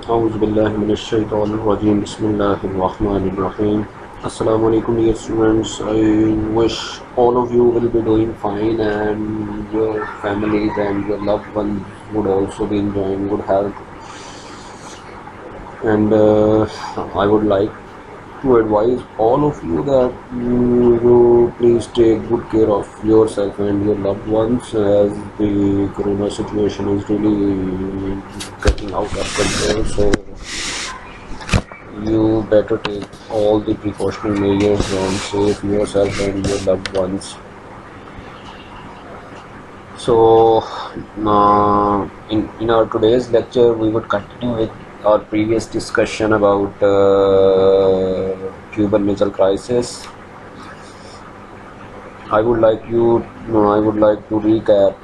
أعوذ بالله من الشيطان الرجيم بسم الله الرحمن الرحيم Assalamu alaikum dear students. I wish all of you will be doing fine and your families and your loved ones would also be enjoying good health. And I would like to advise all of you that you please take good care of yourself and your loved ones as the corona situation is really getting out of control. So you better take all the precautionary measures and save yourself and your loved ones. So, in our today's lecture, we would continue with our previous discussion about Cuban Missile Crisis. I would like to recap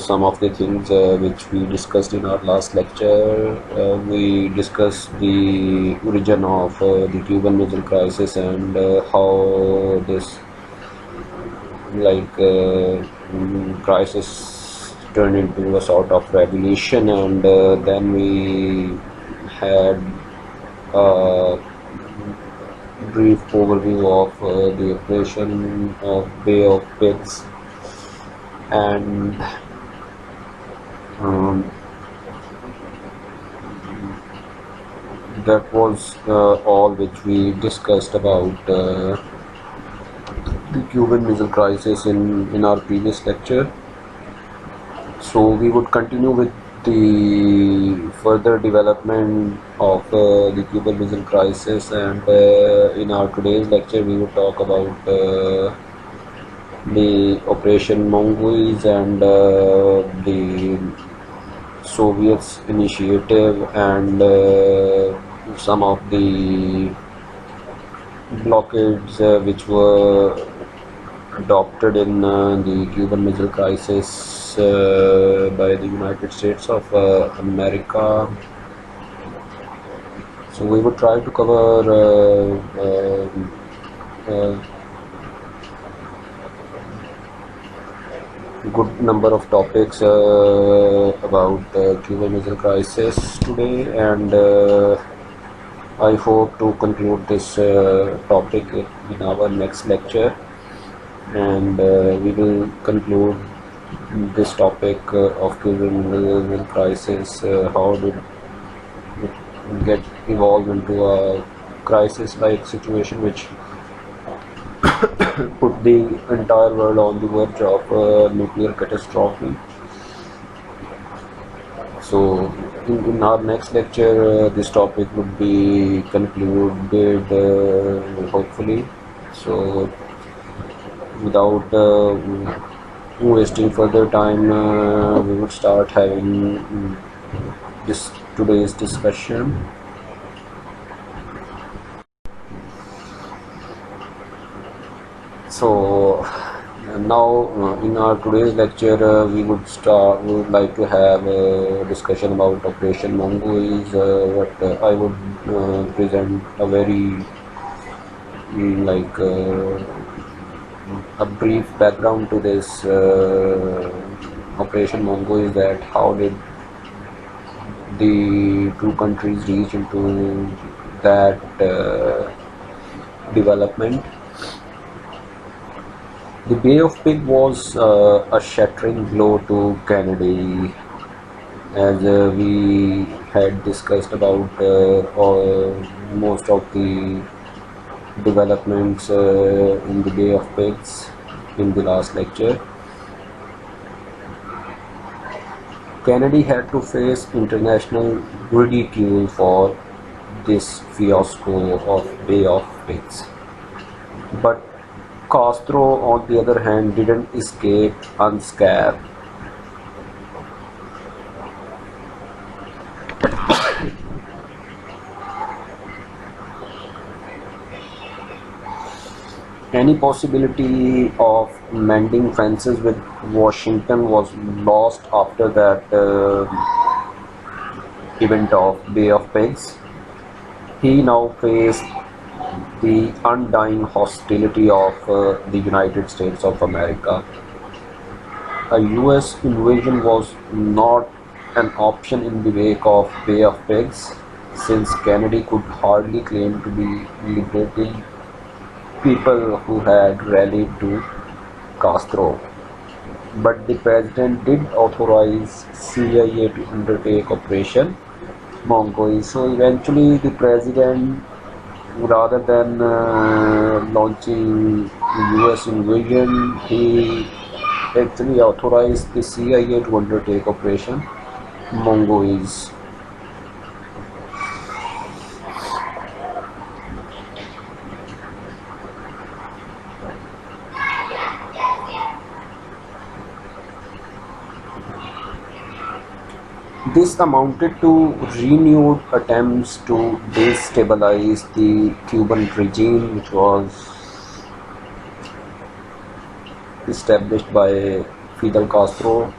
some of the things which we discussed in our last lecture. We discussed the origin of the Cuban Missile Crisis and how this crisis turned into a sort of revolution, and then we had a brief overview of the operation of Bay of Pigs, and um, that was all which we discussed about the Cuban Missile Crisis in our previous lecture. So we would continue with the further development of the Cuban Missile Crisis, and in our today's lecture we would talk about the Operation Mongoose and the Soviets initiative and some of the blockades which were adopted in the Cuban Missile Crisis by the United States of America. So we would try to cover good number of topics about Cuban Missile Crisis today, and I hope to conclude this topic in our next lecture, and we will conclude this topic of Cuban Missile Crisis. How did it get evolved into a crisis-like situation which put the entire world on the verge of nuclear catastrophe. So in our next lecture this topic would be concluded hopefully. So without wasting further time, we would start having this today's discussion. So now in our today's lecture we would like to have a discussion about Operation Mongoose, but I would present a very like a brief background to this Operation Mongoose, that how did the two countries reach into that development. The Bay of Pigs was a shattering blow to Kennedy, as we had discussed about most of the developments in the Bay of Pigs in the last lecture. Kennedy had to face international ridicule for this fiasco of Bay of Pigs. But Castro, on the other hand, didn't escape unscathed. Any possibility of mending fences with Washington was lost after that event of Bay of Pigs. He now faced the undying hostility of the United States of America. A US invasion was not an option in the wake of Bay of Pigs, since Kennedy could hardly claim to be liberating people who had rallied to Castro. But the president did authorize CIA to undertake Operation Mongoose. So eventually, the president, rather than launching US invasion, he actually authorized the CIA to undertake Operation Mongoose. This amounted to renewed attempts to destabilize the Cuban regime, which was established by Fidel Castro.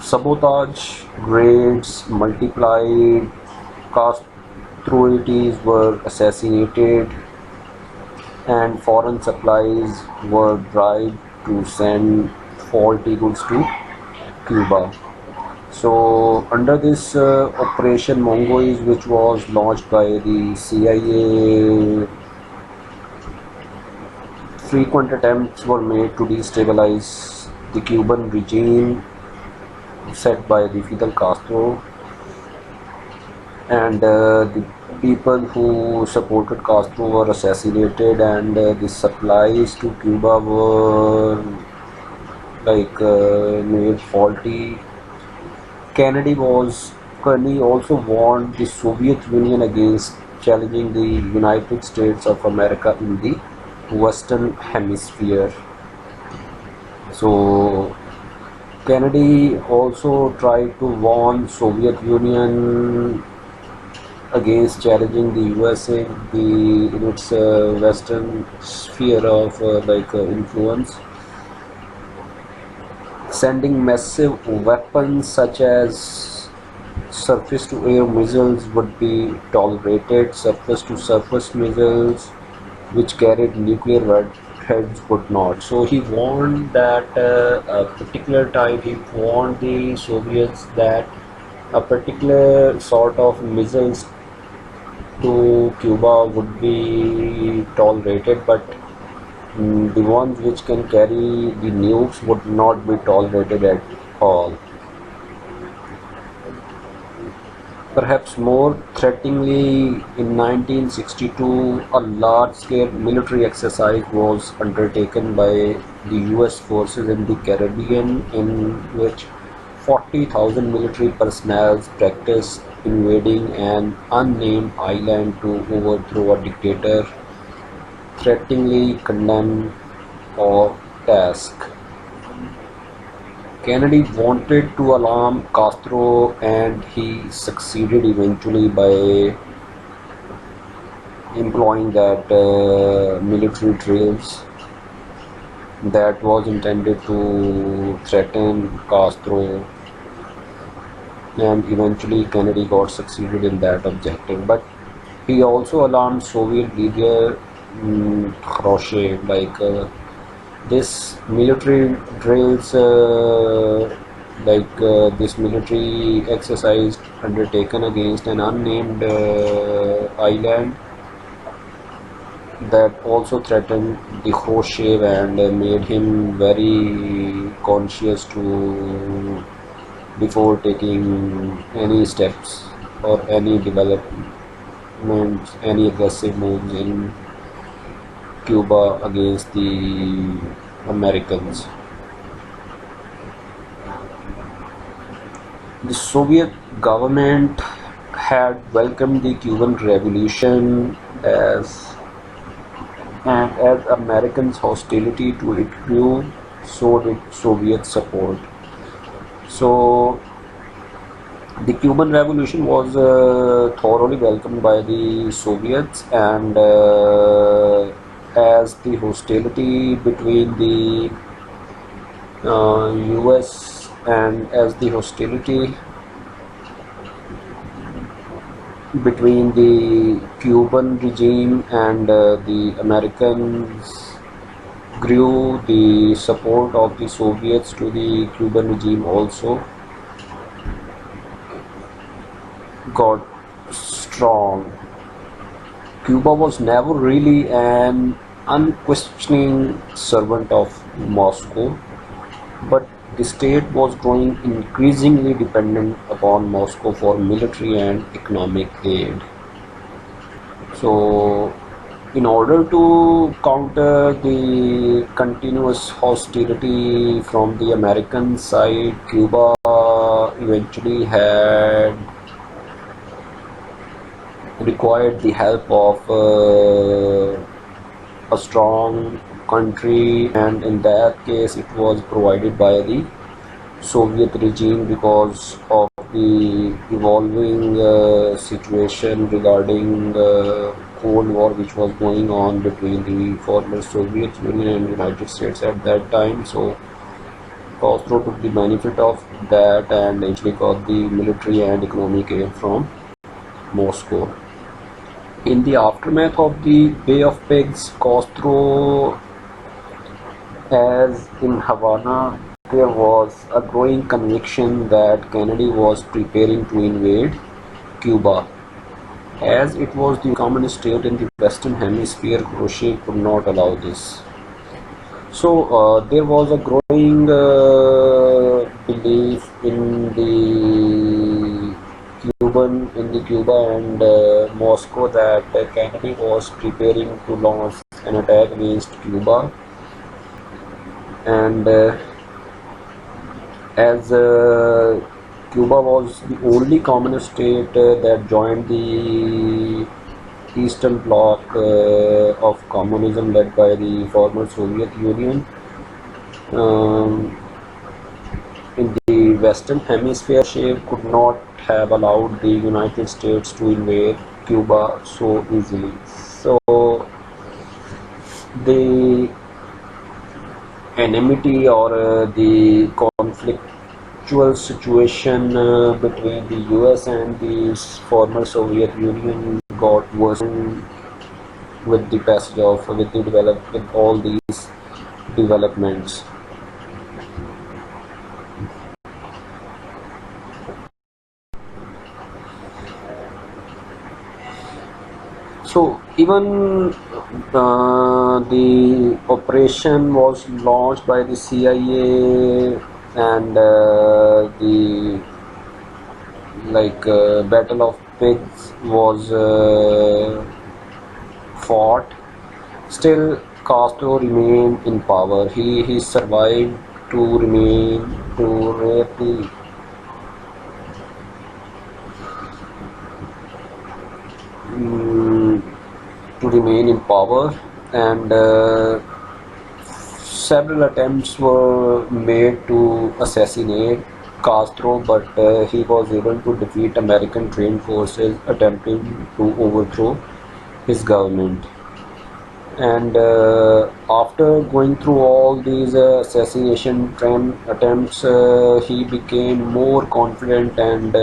Sabotage raids multiplied, Castroides were assassinated, and foreign supplies were bribed to send faulty goods to Cuba. So, under this Operation Mongoose, which was launched by the CIA, frequent attempts were made to destabilize the Cuban regime set by the Fidel Castro, and the people who supported Castro were assassinated, and the supplies to Cuba were made faulty. Kennedy also warned the Soviet Union against challenging the United States of America in the Western Hemisphere. So Kennedy also tried to warn Soviet Union against challenging the USA in its Western sphere of influence, sending massive weapons such as surface-to-air missiles would be tolerated, surface-to-surface missiles which carried nuclear warheads would not. So he warned that a particular time he warned the Soviets that a particular sort of missiles to Cuba would be tolerated, but the ones which can carry the nukes would not be tolerated at all. Perhaps more threateningly, in 1962, a large-scale military exercise was undertaken by the US forces in the Caribbean, in which 40,000 military personnel practiced invading an unnamed island to overthrow a dictator, threateningly condemned or task. Kennedy wanted to alarm Castro, and he succeeded eventually by employing that military drills that was intended to threaten Castro, and eventually Kennedy got succeeded in that objective. But he also alarmed Soviet leader Khrushchev, this military drills, this military exercise undertaken against an unnamed island, that also threatened the Khrushchev and made him very conscious to before taking any steps or any developments, any aggressive moves in Cuba against the Americans. The Soviet government had welcomed the Cuban Revolution as Americans' hostility to it grew, so did Soviet support. So the Cuban Revolution was thoroughly welcomed by the Soviets, and as the hostility between the US and as the hostility between the Cuban regime and the Americans grew, the support of the Soviets to the Cuban regime also got strong. Cuba was never really an unquestioning servant of Moscow, but the state was growing increasingly dependent upon Moscow for military and economic aid. So, in order to counter the continuous hostility from the American side, Cuba eventually had required the help of a strong country, and in that case, it was provided by the Soviet regime because of the evolving situation regarding Cold War which was going on between the former Soviet Union and United States at that time. So Castro took the benefit of that and actually got the military and economic aid from Moscow. In the aftermath of the Bay of Pigs, Castro, as in Havana, there was a growing conviction that Kennedy was preparing to invade Cuba. As it was the communist state in the Western Hemisphere, Khrushchev could not allow this. So there was a growing belief in the Cuba and Moscow that Kennedy was preparing to launch an attack against Cuba, and as Cuba was the only communist state that joined the Eastern Bloc of communism led by the former Soviet Union. Um, in the Western Hemisphere, Khrushchev could not have allowed the United States to invade Cuba so easily. So the enmity or the conflictual situation between the US and the former Soviet Union got worsened with the passage of with all these developments. So even the operation was launched by the CIA, and the Battle of Pigs was fought. Still, Castro remained in power. He survived to remain to really mm, to remain in power, and several attempts were made to assassinate Castro, but he was able to defeat American trained forces attempting to overthrow his government. And after going through all these assassination attempts, he became more confident, and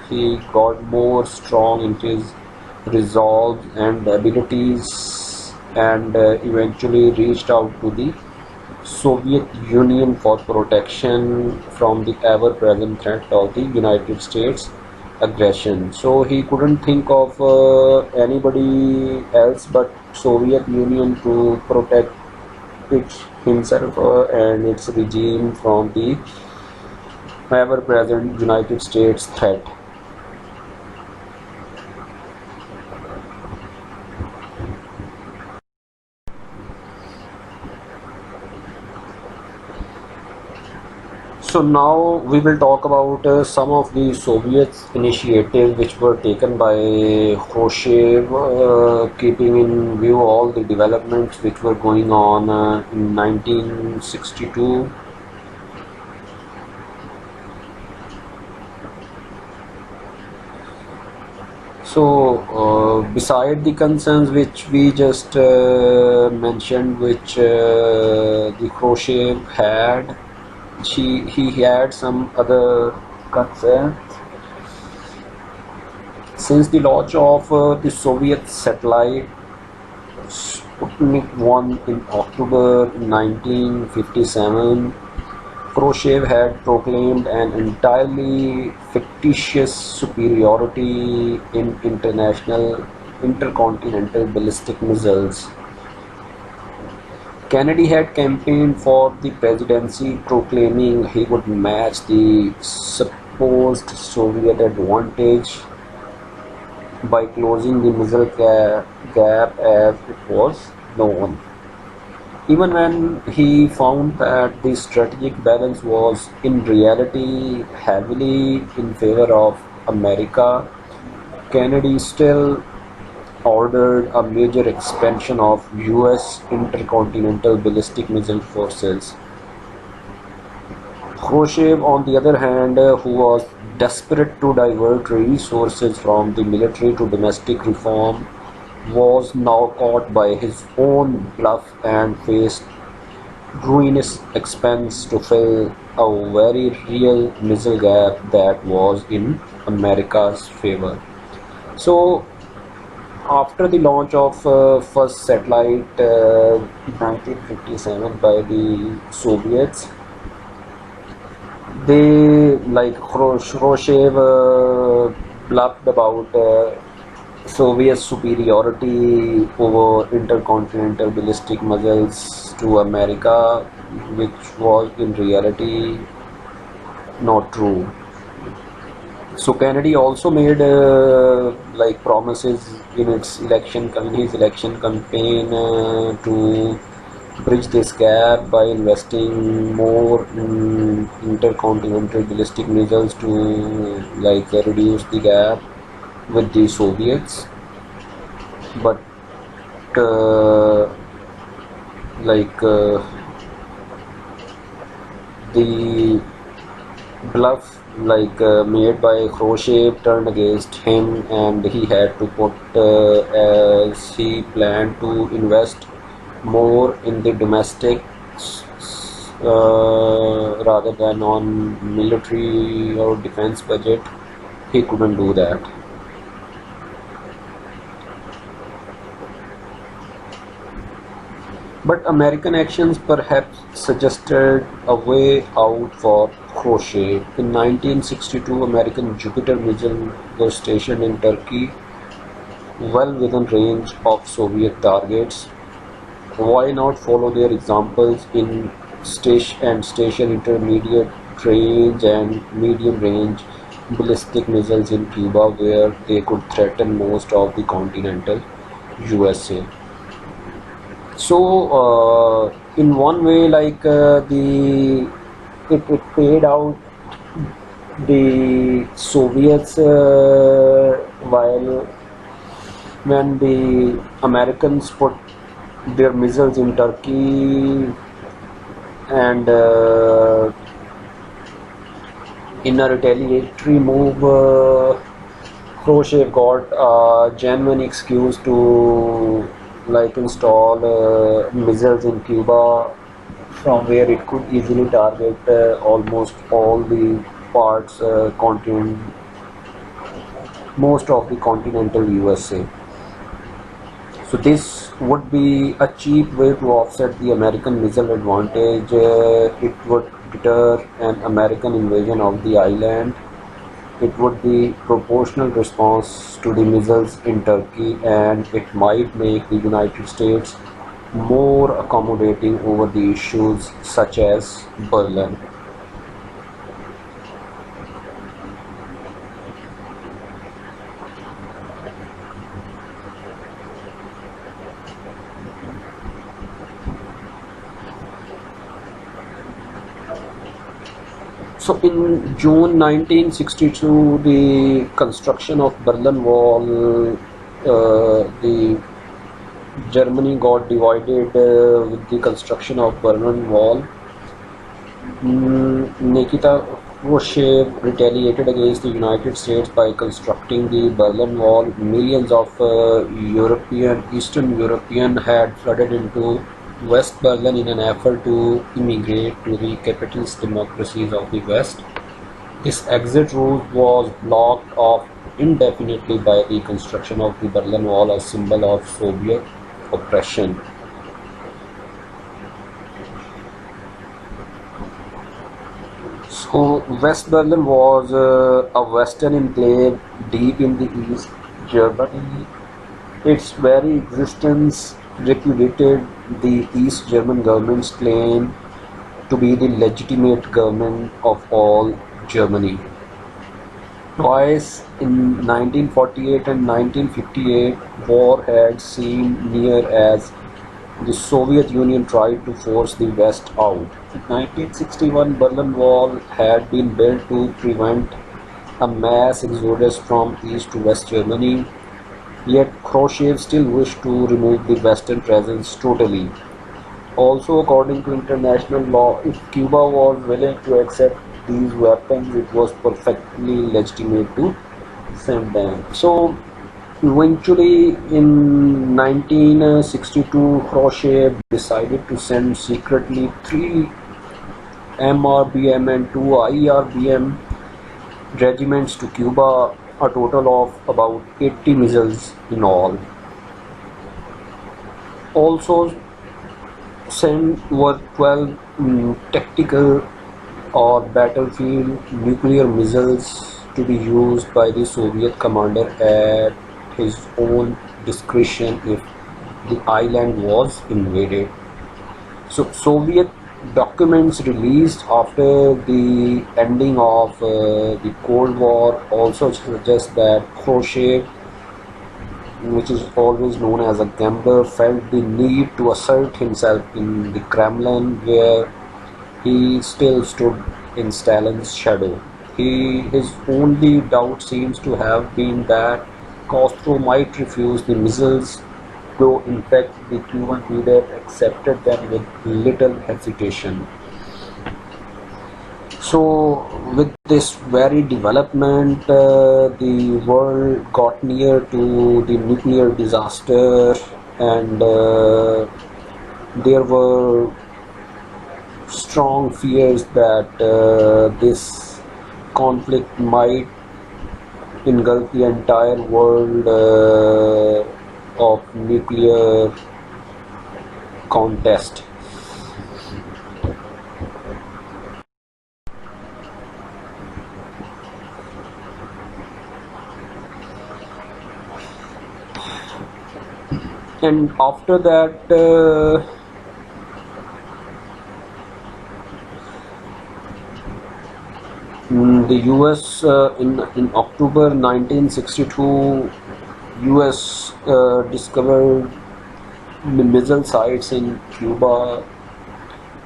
he got more strong in his resolve and abilities, and eventually reached out to the Soviet Union for protection from the ever-present threat of the United States aggression. So he couldn't think of anybody else but Soviet Union to protect himself and its regime from the ever-present United States threat. So now we will talk about some of the Soviet initiatives which were taken by Khrushchev, keeping in view all the developments which were going on in 1962. So, beside the concerns which we just mentioned, which the Khrushchev had, he had some other concerns. Since the launch of the Soviet satellite Sputnik 1 in October 1957, Khrushchev had proclaimed an entirely fictitious superiority in international intercontinental ballistic missiles. Kennedy had campaigned for the presidency, proclaiming he would match the supposed Soviet advantage by closing the missile gap as it was known. Even when he found that the strategic balance was in reality heavily in favor of America, Kennedy still ordered a major expansion of US intercontinental ballistic missile forces. Khrushchev, on the other hand, who was desperate to divert resources from the military to domestic reform, was now caught by his own bluff and faced ruinous expense to fill a very real missile gap that was in America's favor. So, after the launch of first satellite 1957 by the Soviets, they like Khrushchev bluffed about Soviet superiority over intercontinental ballistic missiles to America, which was in reality not true. So Kennedy also made like promises in his election campaign to bridge this gap by investing more in intercontinental ballistic missiles to like reduce the gap with the Soviets. But uh, like the bluff made by Khrushchev turned against him, and he had to put as he planned to invest more in the domestic rather than on military or defense budget. He couldn't do that. But American actions perhaps suggested a way out for Khrushchev. In 1962, American Jupiter missiles were stationed in Turkey, well within range of Soviet targets. Why not follow their examples in station intermediate range and medium range ballistic missiles in Cuba, where they could threaten most of the continental USA? So, in one way, it paid out the Soviets while when the Americans put their missiles in Turkey and in a retaliatory move, Khrushchev got a genuine excuse to install missiles in Cuba from where it could easily target almost all the parts continent most of the continental USA. So this would be a cheap way to offset the American missile advantage. It would deter an American invasion of the island. It would be proportional response to the missiles in Turkey, and it might make the United States more accommodating over the issues such as Berlin. So in June 1962, the construction of Berlin Wall, the Germany got divided with the construction of Berlin Wall. Nikita Khrushchev retaliated against the United States by constructing the Berlin Wall. Millions of Eastern European had flooded into West Berlin in an effort to immigrate to the capitalist democracies of the West. This exit route was blocked off indefinitely by the construction of the Berlin Wall, a symbol of Soviet oppression. So West Berlin was a western enclave deep in the East Germany. Its very existence repudiated the East German government's claim to be the legitimate government of all Germany. Twice in 1948 and 1958, war had seemed near as the Soviet Union tried to force the West out. In 1961, Berlin Wall had been built to prevent a mass exodus from East to West Germany, yet Khrushchev still wished to remove the Western presence totally. Also, according to international law, if Cuba was willing to accept these weapons, it was perfectly legitimate to send them. So, eventually, in 1962, Khrushchev decided to send secretly three MRBM and two IRBM regiments to Cuba, a total of about 80 missiles in all. Also sent were 12 tactical or battlefield nuclear missiles to be used by the Soviet commander at his own discretion if the island was invaded. So, Soviet documents released after the ending of the Cold War also suggest that Khrushchev, which is always known as a gambler, felt the need to assert himself in the Kremlin, where he still stood in Stalin's shadow. His only doubt seems to have been that Castro might refuse the missiles, though in fact the Cuban leader accepted them with little hesitation. So, with this very development, the world got near to the nuclear disaster, and there were strong fears that this conflict might engulf the entire world of nuclear contest. And after that, the US in October 1962, US discovered missile sites in Cuba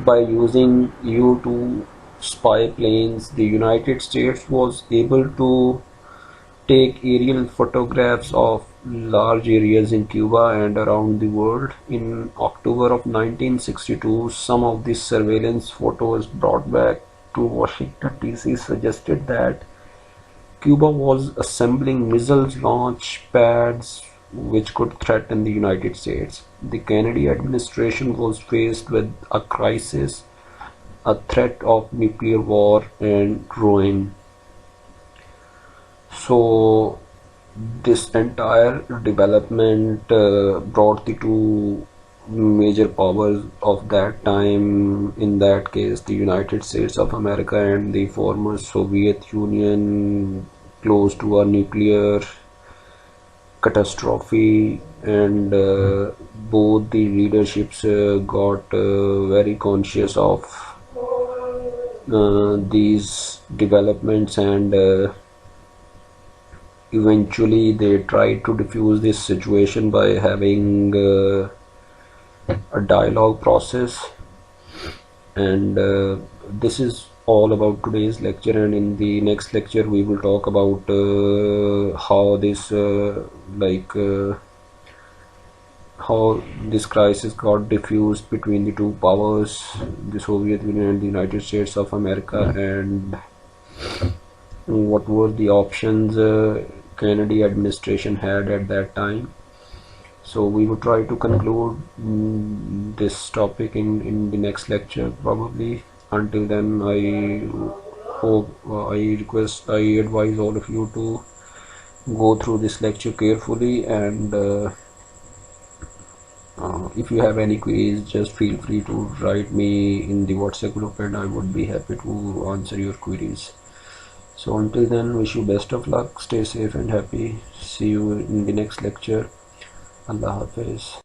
by using U-2 spy planes. The United States was able to take aerial photographs of large areas in Cuba and around the world. In October of 1962, some of these surveillance photos brought back to Washington DC suggested that Cuba was assembling missiles launch pads which could threaten the United States. The Kennedy administration was faced with a crisis, a threat of nuclear war and ruin. So this entire development brought the two major powers of that time, in that case the United States of America and the former Soviet Union, close to a nuclear catastrophe, and both the leaderships got very conscious of these developments, and eventually they tried to diffuse this situation by having a dialogue process. And this is all about today's lecture, and in the next lecture we will talk about how this how this crisis got diffused between the two powers, the Soviet Union and the United States of America, and what were the options Kennedy administration had at that time. So we will try to conclude this topic in the next lecture probably. Until then, I hope, I advise all of you to go through this lecture carefully and if you have any queries, just feel free to write me in the WhatsApp group and I would be happy to answer your queries. So until then, wish you best of luck, stay safe and happy. See you in the next lecture. Allah Hafiz.